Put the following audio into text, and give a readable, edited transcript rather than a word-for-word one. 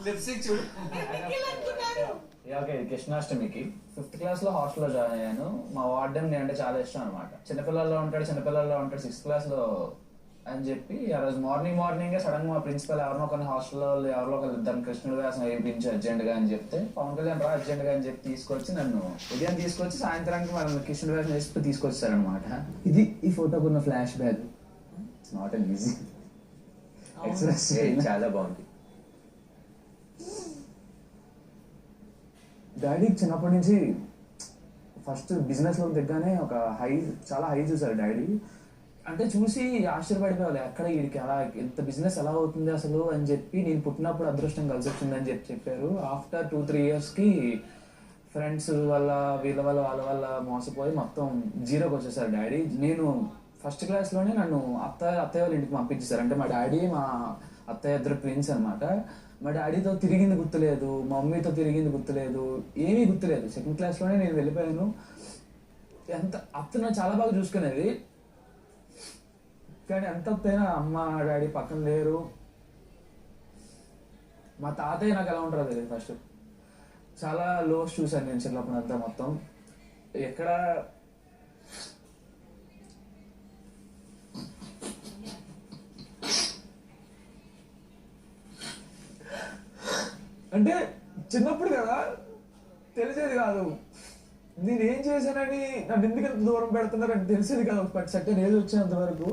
Lipstick చూడు. Okay, కృష్ణాష్టమికి 5th class లో హాస్టల్లో జాయిన్ అయ్యాను. మా వార్డెన్ నేనంటే చాలా ఇష్టం అనమాట. చిన్నపిల్లల్లో ఉంటాడు 6th క్లాస్ లో అని చెప్పి ఆ రోజు మార్నింగ్ సడన్ గా మా ప్రిన్సిపల్ ఎవరినో కొన్ని హాస్టల్లో ఎవరో ఒకరు ఇద్దరు కృష్ణుడు వ్యాసం వేయించి అర్జెంట్ గా అని చెప్తే పవన్ కళ్యాణ్ రా అర్జెంట్ గా అని చెప్పి తీసుకొచ్చి నన్ను ఉదయం తీసుకొచ్చి సాయంత్రానికి మనం కృష్ణుడు వ్యాసం వేసి తీసుకొచ్చారనమాట. ఇది ఈ ఫోటోకు ఉన్న flash back. It's not an easy express. చాలా బాగుంది. డాడీకి చిన్నప్పటి నుంచి ఫస్ట్ బిజినెస్ లో దిగ్గానే ఒక చాలా హై చూసారు డాడీ. అంటే చూసి ఆశ్చర్యపడిపోవాలి, అక్కడ వీడికి అలా ఎంత బిజినెస్ ఎలా అవుతుంది అసలు అని చెప్పి. నేను పుట్టినప్పుడు అదృష్టం కలిసి వచ్చిందని చెప్పారు. ఆఫ్టర్ 2-3 yearsకి ఫ్రెండ్స్ వల్ల వీళ్ళ వల్ల మోసపోయి మొత్తం జీరోకి వచ్చేసారు డాడీ. నేను ఫస్ట్ క్లాస్లోనే నన్ను అత్తయ్య వాళ్ళ ఇంటికి పంపించేశారు. అంటే మా డాడీ మా అత్తయ్య ఇద్దరు ట్విన్స్ అనమాట. మా డాడీతో తిరిగింది గుర్తులేదు, మా మమ్మీతో తిరిగింది గుర్తులేదు, ఏమీ గుర్తులేదు. 2nd క్లాస్లోనే నేను వెళ్ళిపోయాను. అత్తను చాలా బాగా చూసుకునేది, కానీ ఎంత అత్తైనా అమ్మ డాడీ పక్కన లేరు. మా తాతయ్య నాకు ఎలా ఉంటారో తెలియదు. ఫస్ట్ చాలా లోస్ చూశాను నేను చిన్నప్పుడు అంతా. మొత్తం ఎక్కడ అంటే చిన్నప్పుడు కదా తెలిసేది కాదు నేను ఏం చేశానని, నన్ను ఎందుకు ఎంత దూరం పెడుతున్నారని తెలిసేది కాదు. బట్ సెకండ్ ఏజ్ వచ్చేంత వరకు